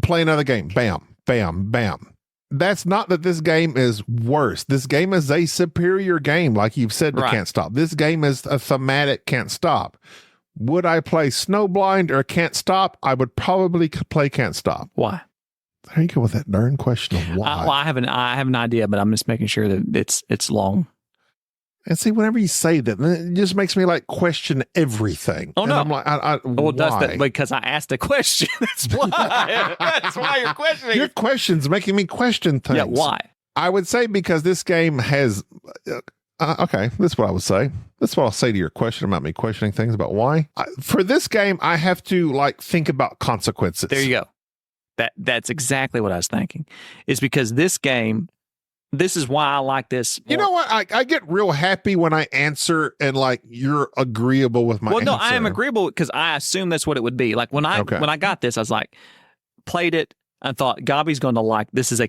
play another game. Bam, bam, bam. that's not that this game is worse. This game is a superior game, like you've said to Right. Can't Stop. This game is a thematic Can't Stop. Would I play Snowblind or Can't Stop? I would probably play Can't Stop. Why? There you go with that darn question of why. Well, I have an idea, but I'm just making sure that it's long. And see, whenever you say that, then it just makes me like question everything. Oh, And no. I'm like, Well, that's why? that because I asked a question. That's why. That's why you're questioning. Your question's making me question things. Yeah, why? I would say because this game has. Okay, this is what I would say. That's what I'll say to your question about me questioning things about why. For this game, I have to like think about consequences. There you go. That's exactly what I was thinking. Is because this game. This is why I like this. You know what? I get real happy when I answer and like you're agreeable with my Well, no, answer. I am agreeable because I assume that's what it would be. Like when I got this, I was like, played it. I thought Gaby's going to like this. Is a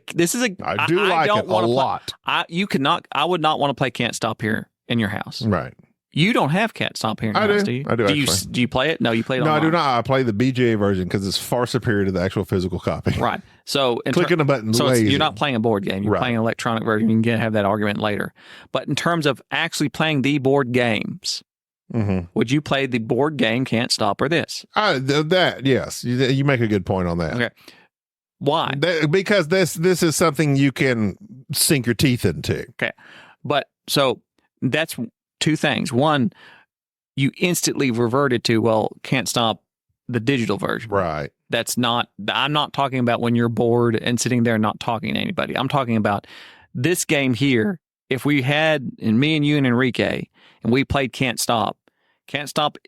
I do like don't it a wanna lot. I would not want to play Can't Stop here in your house. Right. You don't have Can't Stop here in your house, do you? I do. Do you play it? No, you play it No, online. I do not. I play the BGA version because it's far superior to the actual physical copy. Right. So Clicking a button. So lazy. you're not playing a board game. You're Right. playing an electronic version. You can have that argument later. But in terms of actually playing the board games, would you play the board game Can't Stop or this? That yes, you make a good point on that. Okay. Why? Because this is something you can sink your teeth into. Okay. But so that's two things. One, you instantly reverted to, well, Can't Stop the digital version. Right. That's not, I'm not talking about when you're bored and sitting there and not talking to anybody. I'm talking about this game here. If we had, and me and you and Enrique, and we played Can't Stop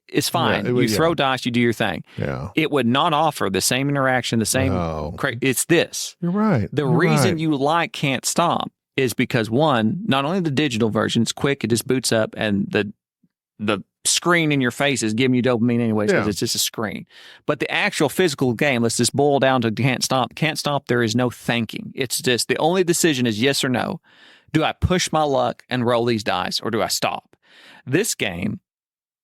is fine. Yeah, it would, you throw dice, you do your thing. Yeah. It would not offer the same interaction, the same. No. It's this. You're right. The You're reason right. you like Can't Stop is because one, not only the digital version, it's quick, it just boots up, and the screen in your face is giving you dopamine anyways because it's just a screen. But the actual physical game, let's just boil down to Can't Stop. Can't Stop, there is no thinking. It's just the only decision is yes or no. Do I push my luck and roll these dice, or do I stop? This game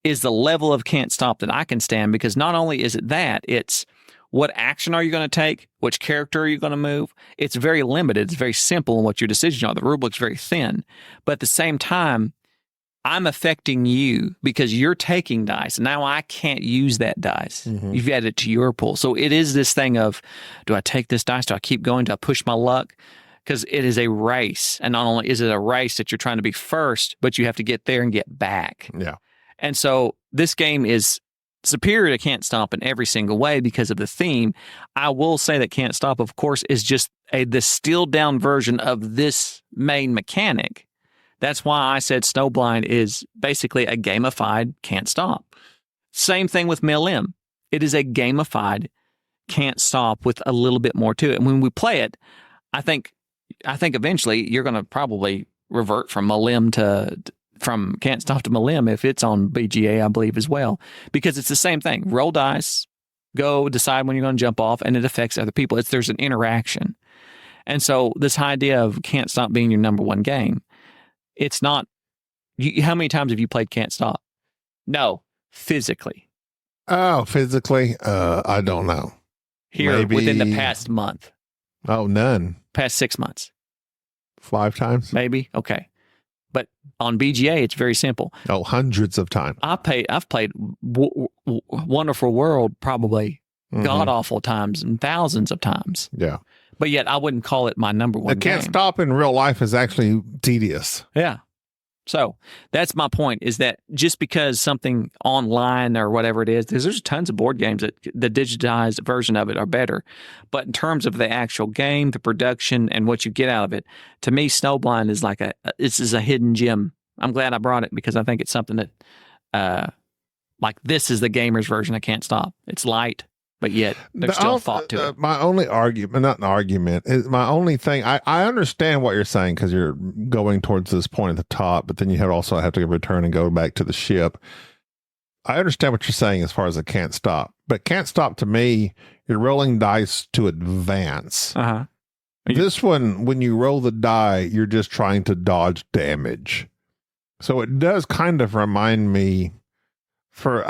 is the level of Can't Stop that I can stand, because not only is it that, it's what action are you going to take? Which character are you going to move? It's very limited. It's very simple in what your decisions are. The rule book's very thin. But at the same time, I'm affecting you because you're taking dice. And now I can't use that dice. You've added it to your pool. So it is this thing of, do I take this dice? Do I keep going? Do I push my luck? Because it is a race. And not only is it a race that you're trying to be first, but you have to get there and get back. Yeah. And so this game is superior to Can't Stop in every single way because of the theme. I will say that Can't Stop, of course, is just the distilled down version of this main mechanic. That's why I said Snowblind is basically a gamified Can't Stop. Same thing with MLM. It is a gamified Can't Stop with a little bit more to it. And when we play it, I think eventually you're going to probably revert from from Can't Stop to MLM if it's on BGA, I believe, as well. Because it's the same thing. Roll dice, go decide when you're going to jump off, and it affects other people. There's an interaction. And so this idea of Can't Stop being your number one game, it's not. How many times have you played Can't Stop? No, physically. Oh, physically? I don't know. Here, Maybe- within the past month, Oh, none. past 6 months, 5 times? maybe? Okay. But on BGA, it's very simple. Oh, hundreds of times. I've played Wonderful World probably god-awful times and thousands of times. Yeah. But yet I wouldn't call it my number one The Can't game. Stop in real life is actually tedious. Yeah. So that's my point, is that just because something online or whatever it is, there's tons of board games that the digitized version of it are better. But in terms of the actual game, the production, and what you get out of it, to me, Snowblind is like this is a hidden gem. I'm glad I brought it because I think it's something that, like, this is the gamer's version of Can't Stop. It's light, but yet there's still thought to it. My only argument, not an argument, is my only thing. I understand what you're saying because you're going towards this point at the top, but then you also have to return and go back to the ship. I understand what you're saying as far as a Can't Stop, but Can't Stop to me, you're rolling dice to advance. Uh-huh. This one, when you roll the die, you're just trying to dodge damage. So it does kind of remind me, for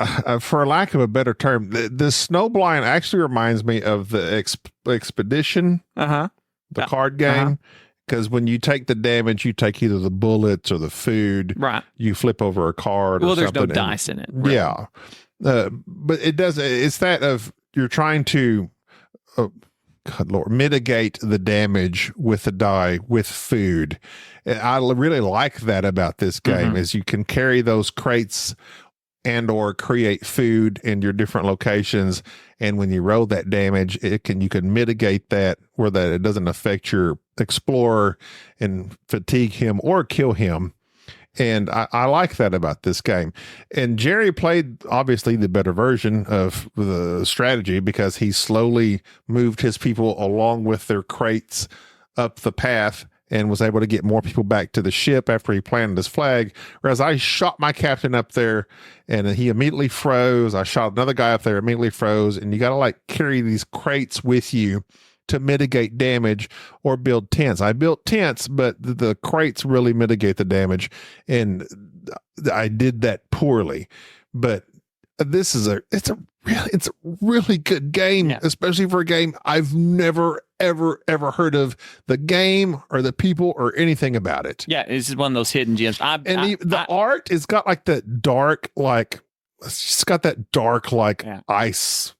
lack of a better term, the Snowblind actually reminds me of the expedition. Uh-huh. the card game. Because when you take the damage, you take either the bullets or the food. Right. You flip over a card or something. Well, there's no dice in it. Really. Yeah. But it does. It's that of you're trying to, God Lord, mitigate the damage with the die with food. And I really like that about this game is you can carry those crates and or create food in your different locations. And when you roll that damage, you can mitigate that where that it doesn't affect your explorer and fatigue him or kill him. And I like that about this game. And Jerry played obviously the better version of the strategy because he slowly moved his people along with their crates up the path and was able to get more people back to the ship after he planted his flag. Whereas I shot my captain up there and he immediately froze. I shot another guy up there, immediately froze. And you got to like carry these crates with you to mitigate damage or build tents. I built tents, but the crates really mitigate the damage. And I did that poorly. But this is it's a really good game, especially for a game I've never, ever heard of the game or the people or anything about it. Yeah, this is one of those hidden gems. The art has got like that dark, like it's just got that dark, like ice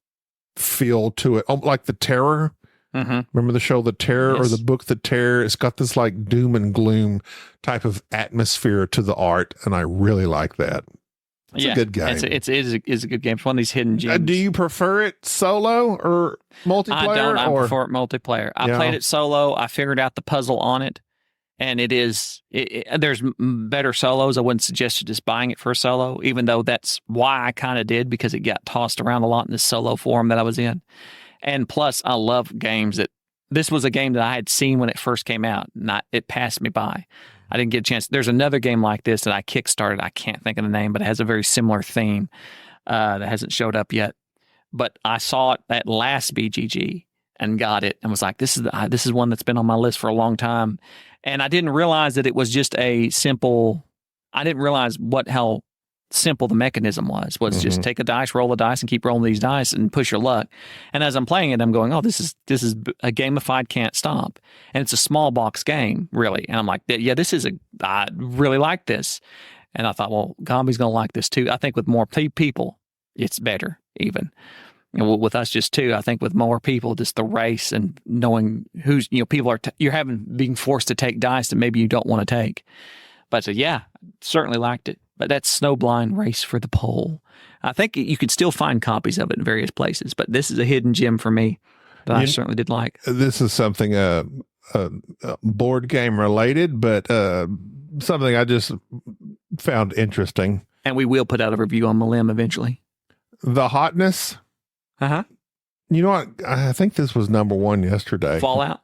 feel to it, like The Terror. Remember the show The Terror or the book The Terror? It's got this like doom and gloom type of atmosphere to the art, and I really like that. It's a good game. It is a good game. It's one of these hidden gems. Do you prefer it solo or multiplayer? I don't. I prefer it multiplayer. I played it solo. I figured out the puzzle on it, and there's better solos. I wouldn't suggest you just buying it for a solo, even though that's why I kind of did, because it got tossed around a lot in this solo forum that I was in. And plus, I love games this was a game that I had seen when it first came out. It passed me by. I didn't get a chance. There's another game like this that I kickstarted. I can't think of the name, but it has a very similar theme that hasn't showed up yet. But I saw it at last BGG and got it and was like, this is one that's been on my list for a long time. And I didn't realize that it was just I didn't realize how simple the mechanism was just take a dice, roll a dice, and keep rolling these dice and push your luck. And as I'm playing it, I'm going, oh, this is a gamified can't stop. And it's a small box game, really. And I'm like, yeah, I really like this. And I thought, well, Gaby's going to like this too. I think with more people, it's better even. And with us just two, I think with more people, just the race and knowing who's, people are, you're being forced to take dice that maybe you don't want to take. But so, yeah, certainly liked it. But that's Snowblind Race for the Pole. I think you could still find copies of it in various places, but this is a hidden gem for me that I certainly did like. This is something board game related, but something I just found interesting. And we will put out a review on Malim eventually. The Hotness. Uh-huh. You know what? I think this was number one yesterday. Fallout.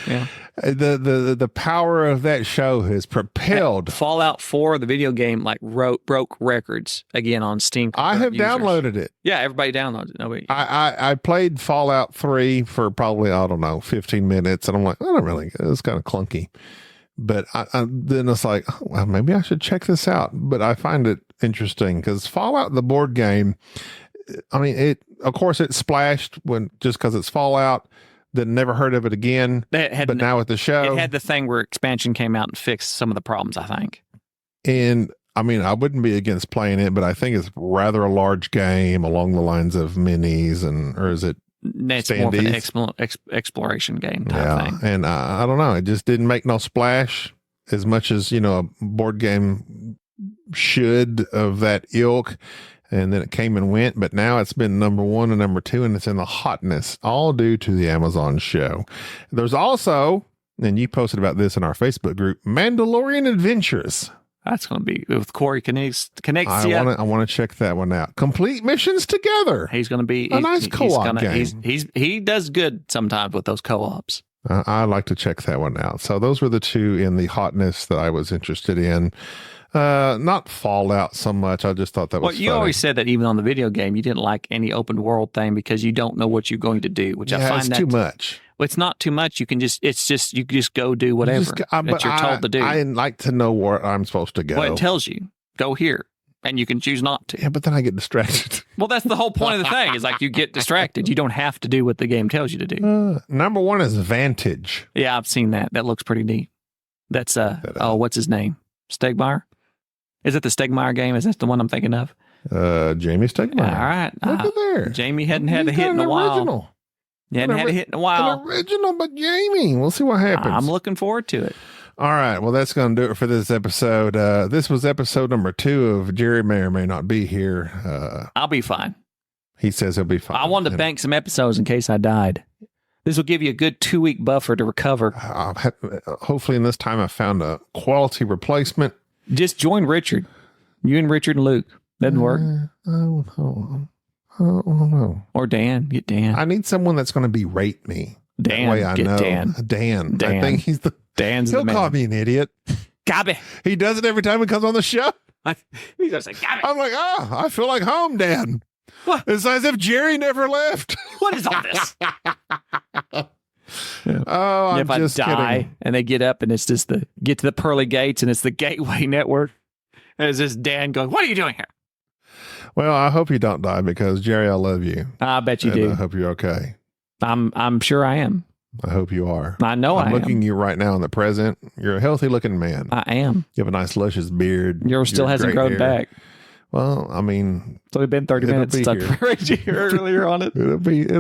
Yeah. The power of that show has propelled Fallout 4, the video game, like broke records again on Steam. I have downloaded it. Yeah, everybody downloads it. Nobody. I played Fallout 3 for probably 15 minutes, and I'm like, it's kind of clunky. But then it's like, oh, well, maybe I should check this out. But I find it interesting because Fallout, the board game, of course it splashed just because it's Fallout. That never heard of it again, but now with the show. It had the thing where expansion came out and fixed some of the problems, I think. And, I wouldn't be against playing it, but I think it's rather a large game along the lines of minis, or is it It's standees? More of an exploration game type thing. And I don't know. It just didn't make no splash as much as, a board game should of that ilk. And then it came and went, but now it's been number one and number two, and it's in the hotness, all due to the Amazon show. There's also, and you posted about this in our Facebook group, Mandalorian Adventures. That's going to be with Corey connects. I want to check that one out. Complete missions together. He's going to be a nice co-op game. He does good sometimes with those co-ops. I'd like to check that one out. So those were the two in the hotness that I was interested in. Not Fallout so much. I just thought that was funny. You always said that even on the video game, you didn't like any open world thing because you don't know what you're going to do, which I find it's too much. Well, it's not too much. You can just go do whatever that you're told to do. I like to know where I'm supposed to go. Well, it tells you, go here, and you can choose not to. Yeah, but then I get distracted. Well, that's the whole point of the thing. Is like you get distracted. You don't have to do what the game tells you to do. Number one is Vantage. Yeah, I've seen that. That looks pretty neat. That's what's his name? Stegmaier? Is it the Stegmaier game? Is that the one I'm thinking of? Jamie Stegmaier. All right. Look at there. Jamie hadn't had a hit in a while. Original. You hadn't had a hit in a while. An original, but Jamie. We'll see what happens. I'm looking forward to it. All right. Well, that's going to do it for this episode. This was episode number 2 of Jerry May or May Not Be Here. I'll be fine. He says he'll be fine. I wanted to bank some episodes in case I died. This will give you a good 2-week buffer to recover. Hopefully in this time I found a quality replacement. Just join Richard. You and Richard and Luke. Doesn't work. No. Or Dan. Get Dan. I need someone that's going to berate me. Dan. That way I get know. Dan. Dan. Dan. I think he's the... Dan's He'll the man. call me an idiot. Gaby. He does it every time he comes on the show. He's going to say, Gaby. I'm like, I feel like home, Dan. What? It's as if Jerry never left. What is all this? Oh, I'm if I just die kidding. and they get up and it's just get to the pearly gates and it's the Gateway Network. And it's just Dan going, what are you doing here? Well, I hope you don't die because Jerry, I love you. I bet you And do. I hope you're okay. I'm sure I am. I hope you are. I know I'm I looking am. you right now in the present. You're a healthy looking man. I am. You have a nice luscious beard. Yours still Your hasn't great grown hair. back. Well, I mean, It's only been 30 It'll minutes be since I here. praised you earlier on it. it'll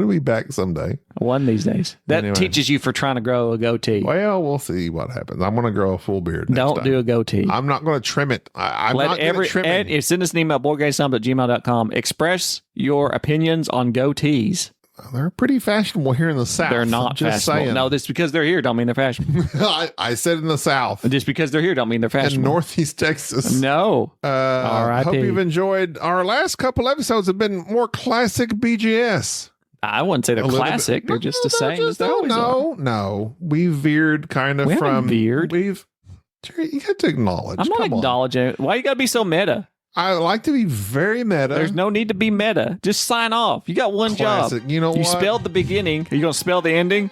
be back someday. One these days. That Anyway. teaches you for trying to grow a goatee. Well, we'll see what happens. I'm going to grow a full beard. Next Don't time. do a goatee. I'm not going to trim it. I'm Let not going to trim it. send us an email, boardgamesnobs@gmail.com. Express your opinions on goatees. They're pretty fashionable here in the South. They're not just fashionable. saying. No, just because they're here don't mean they're fashionable. I said in the South. Just because they're here don't mean they're In fashionable. Northeast Texas. No. I hope R.I.P. you've enjoyed. Our last couple episodes have been more classic BGS. I wouldn't say they're A little classic. bit. They're just the same as they always are. No. We veered kind of We haven't from veered. Jerry, you got to acknowledge. I'm not Come on. acknowledging it. Why you gotta be so meta? I like to be very meta. There's no need to be meta. Just sign off. You got one Classic. job. You know You what? spelled the beginning. Are you gonna spell the ending?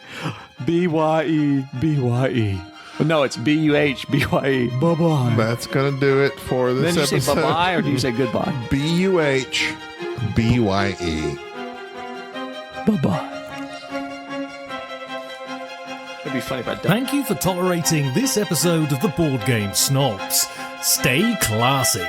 B-Y-E, B-Y-E. No, it's B-U-H, B-Y-E. Bye-bye. That's going to do it for this Then you episode. say bye-bye or do you say goodbye? B-U-H-B-Y-E. Bye-bye. It'd be funny if I don't. Thank you for tolerating this episode of the Board Game Snobs. Stay classy.